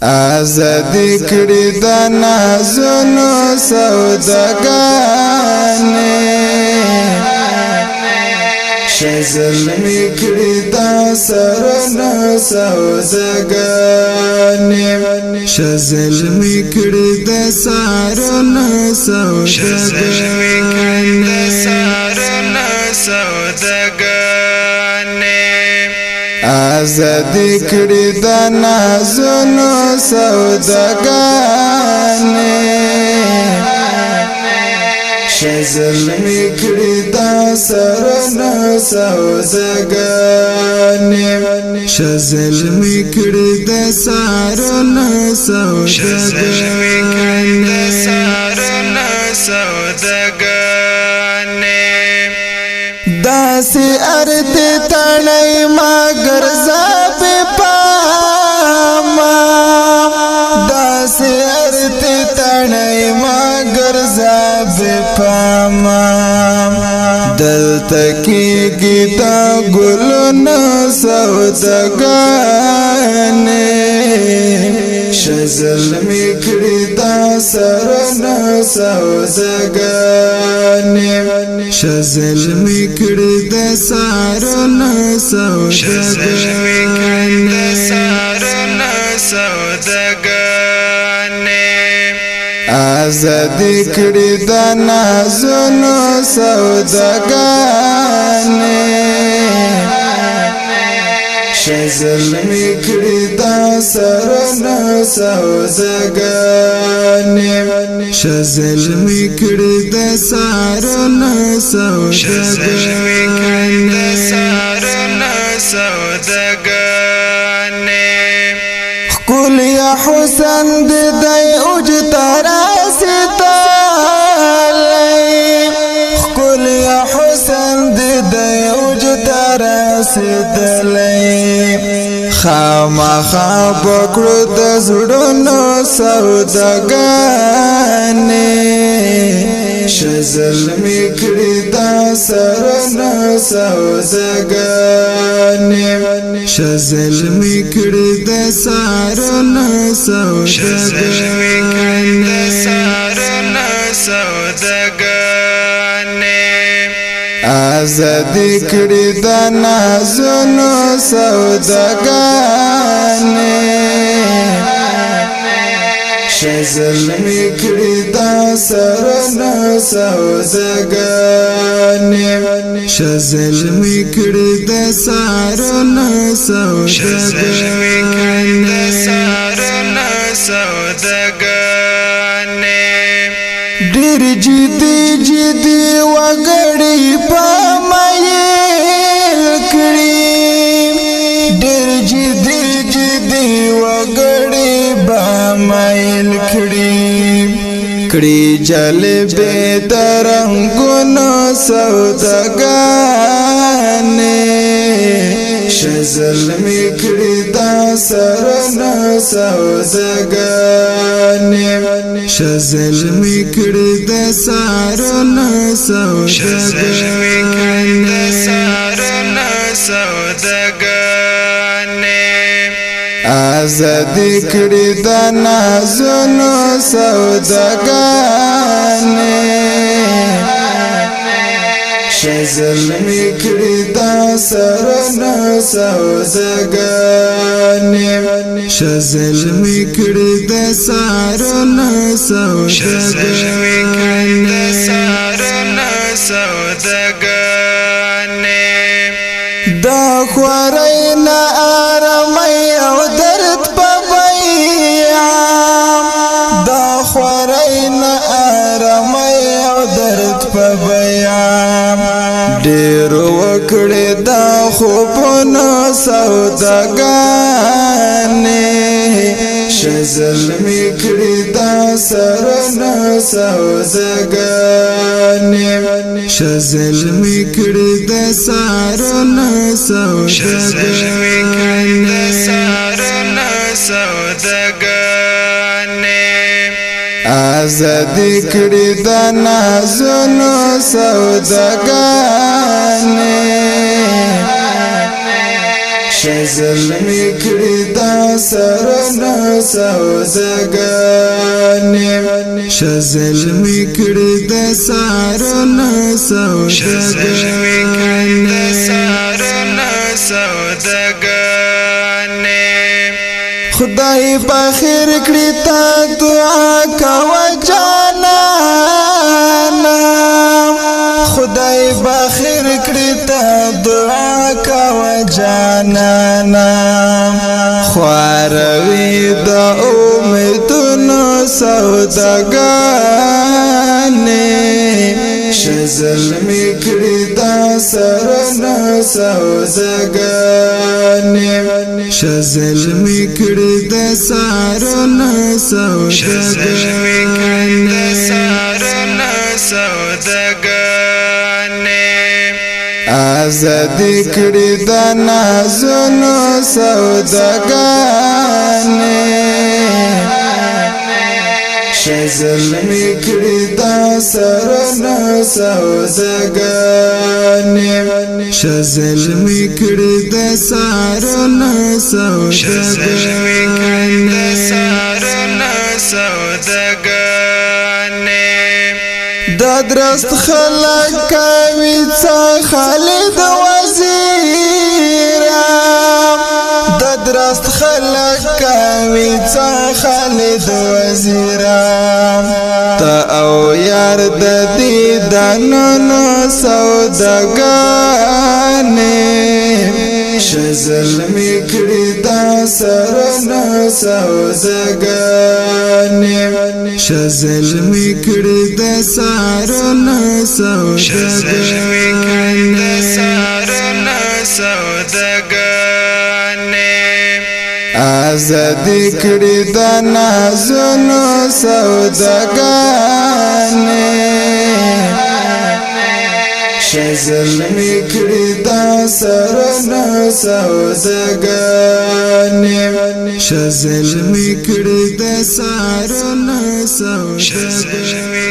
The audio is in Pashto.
آزادی کړي د نازونو سوداګانې شزلمی کړي د سرونو سوداګانې شزلمی کړي د سرونو سوداګانې آزادی کړي د نازونو سوداګانې شزلمی کړي د سرونو سوداګانې شزلمی کړي د سرونو سوداګانې داسې ارت تړای مگر زاب پاما داسې ارت تړای مگر زاب پاما دلته کېږي د ګلونو سوداګانې شزلمی کړي د سرونو سوداګانې شزلمی کړي د سرونو سوداګانې آزادی کړي د نازونو سوداګانې شزلمی کړي د سرونو سوداګانې شزلمی کړي د سرونو سوداګانې خپل یا حسن دای اوج تراسته خپل یا حسن دای اوج تراسته خامخا بکړو د زړونو سوداګانې شزلمی کړي د سرونو سوداګانې شزلمی کړي د سرونو سوداګانې آزادی کړي د نازونو سوداګانې شزلمی کړي د سرونو سوداګانې شزلمی کړي د سرونو سوداګانې ډېر جدي وګړي په مایل کړي ډېر جدي وګړي په مایل کړي جلبې ترنګونو سوداګانې شزلمی کړي د سرونو سوداګانې شزلمی کړي د سرونو سوداګانې آزادی کړي د نازونو سوداګانې شزلمی کړي د سرونو سوداګانې شزلمی کړي د سرونو سوداګانې دا خورای نه آرامي او درد په بیان دا خورای نه آرامي او درد په بیان ډېر وکړې دا خوبونو سوداګانې شزلمی کړي د سرونو سوداګانې شزلمی کړي د سرونو سوداګانې آزادی کړي د نازونو سوداګانې شزل میکړی دا سرونه سوداګانې شزل میکړی دا سرونه سوداګانې خدای په خیر کړی تا دعا کوه جانانا خدای په خیر کړی تا دعا کوه جانانا خواروي د امیدونو سوداګانې شزل میکړی دا سرونه سوداګانې شزل میکړی دا سرونه سوداګانې آزادی کړی دا نازونو سوداګانې شزل میکړی دا سرونه سوداګانې شزل میکړی دا سرونه سوداګانې دا درست خلق کوي څه خالد وزیر دا درست خلق کوي څه خالد وزیر تا او یار د دیدانونو سوداګانې شزل میکړی دا سرونه سوداګانې شزل میکړی دا سرونه سوداګانې آزادی کړی دا نازونو سوداګانې شزل میکړی دا سرونه سوداګانې شزل میکړی دا سرونه سوداګانې